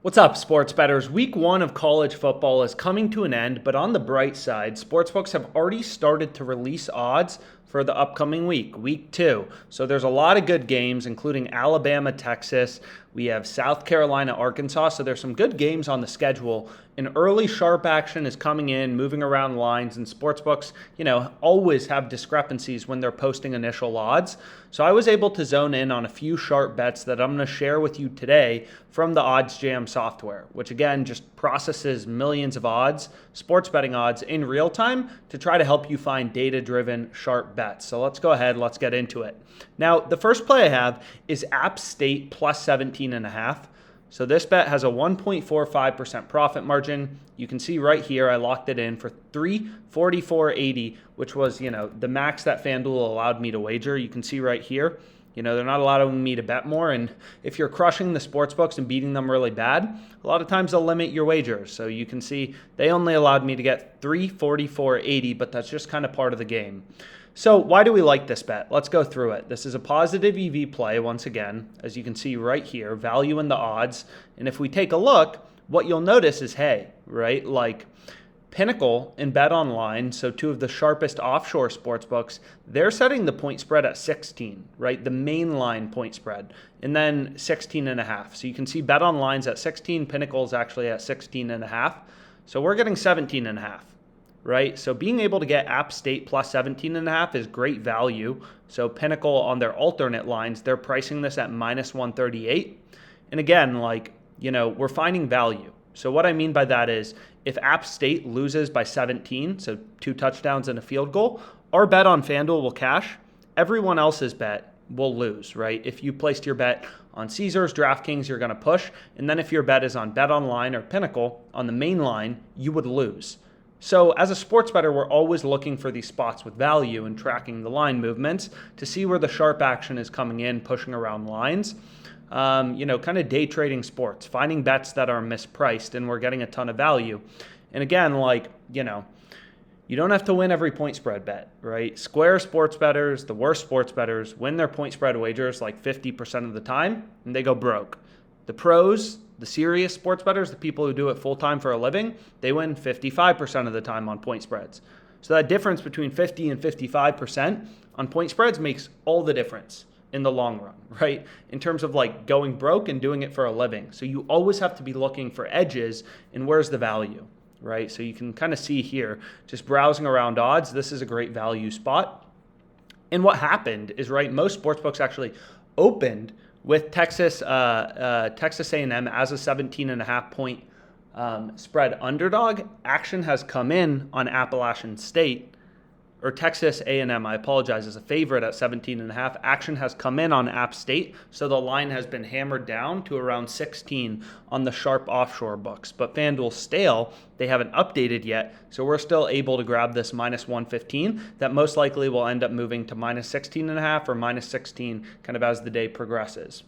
What's up, sports bettors? Week 1 of college football is coming to an end, but on the bright side, sportsbooks have already started to release odds for the upcoming week 2. So there's a lot of good games, including Alabama, Texas. We have South Carolina, Arkansas. So there's some good games on the schedule. And early sharp action is coming in, moving around lines, and sportsbooks, always have discrepancies when they're posting initial odds. So I was able to zone in on a few sharp bets that I'm going to share with you today from the OddsJam software, which again just processes millions of odds, sports betting odds in real time to try to help you find data-driven sharp bets. So let's go ahead, let's get into it. Now, the first play I have is App State plus 17.5. So this bet has a 1.45% profit margin. You can see right here, I locked it in for $344.80, which was, the max that FanDuel allowed me to wager. You can see right here, they're not allowing me to bet more. And if you're crushing the sports books and beating them really bad, a lot of times they'll limit your wagers. So you can see they only allowed me to get $344.80, but that's just kind of part of the game. So why do we like this bet? Let's go through it. This is a positive EV play once again, as you can see right here, value in the odds. And if we take a look, what you'll notice is, like Pinnacle and Bet Online, so two of the sharpest offshore sports books, they're setting the point spread at 16, right? The main line point spread, and then 16.5. So you can see Bet Online's at 16, Pinnacle's actually at 16.5. So we're getting 17.5. Right? So being able to get App State plus 17.5 is great value. So Pinnacle on their alternate lines, they're pricing this at minus 138. And again, we're finding value. So what I mean by that is if App State loses by 17, so 2 touchdowns and a field goal, our bet on FanDuel will cash. Everyone else's bet will lose, right? If you placed your bet on Caesars, DraftKings, you're going to push. And then if your bet is on Bet Online or Pinnacle on the main line, you would lose. So as a sports bettor, we're always looking for these spots with value and tracking the line movements to see where the sharp action is coming in, pushing around lines. Kind of day trading sports, finding bets that are mispriced, and we're getting a ton of value. And again, you don't have to win every point spread bet, right? Square sports bettors, the worst sports bettors, win their point spread wagers like 50% of the time, and they go broke. The pros, the serious sports bettors, the people who do it full-time for a living, they win 55% of the time on point spreads. So that difference between 50 and 55% on point spreads makes all the difference in the long run, right? In terms of going broke and doing it for a living. So you always have to be looking for edges and where's the value, right? So you can kind of see here, just browsing around odds, this is a great value spot. And what happened is, most sportsbooks actually opened with Texas A&M as a 17.5 point spread underdog. Action has come in on Appalachian State, or Texas A&M, I apologize, is a favorite at 17.5. Action has come in on App State, so the line has been hammered down to around 16 on the sharp offshore books. But FanDuel's stale, they haven't updated yet, so we're still able to grab this minus 115 that most likely will end up moving to minus 16.5 or minus 16 kind of as the day progresses.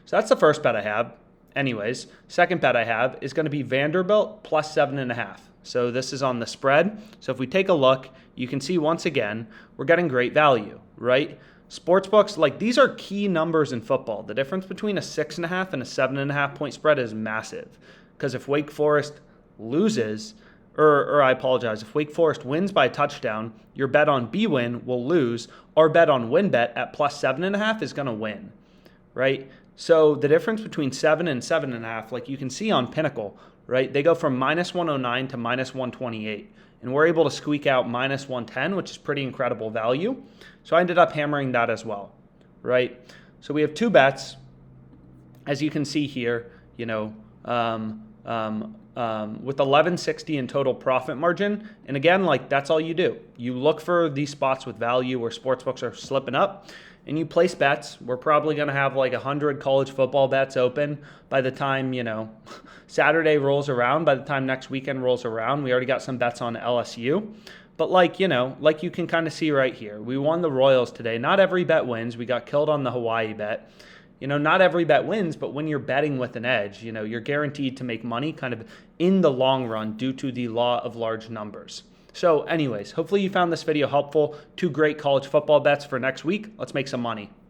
So that's the first bet I have. Anyways, second bet I have is going to be Vanderbilt plus 7.5. So this is on the spread. So if we take a look, you can see once again, we're getting great value, right? Sportsbooks, these are key numbers in football. The difference between a 6.5 and a 7.5 point spread is massive. Because if Wake Forest loses, or I apologize, if Wake Forest wins by a touchdown, your bet on BWin will lose. Our bet on WynnBet at plus 7.5 is going to win, right? So the difference between 7 and 7.5, like you can see on Pinnacle, right? They go from minus 109 to minus 128. And we're able to squeak out minus 110, which is pretty incredible value. So I ended up hammering that as well, right? So we have 2 bets. As you can see here, with 1160 in total profit margin. And again, that's all you do. You look for these spots with value where sportsbooks are slipping up, and you place bets. We're probably going to have 100 college football bets open by the time, Saturday rolls around, by the time next weekend rolls around. We already got some bets on LSU. But you can kind of see right here, we won the Royals today. Not every bet wins. We got killed on the Hawaii bet. Not every bet wins, but when you're betting with an edge, you're guaranteed to make money kind of in the long run due to the law of large numbers. So anyways, hopefully you found this video helpful. 2 great college football bets for next week. Let's make some money.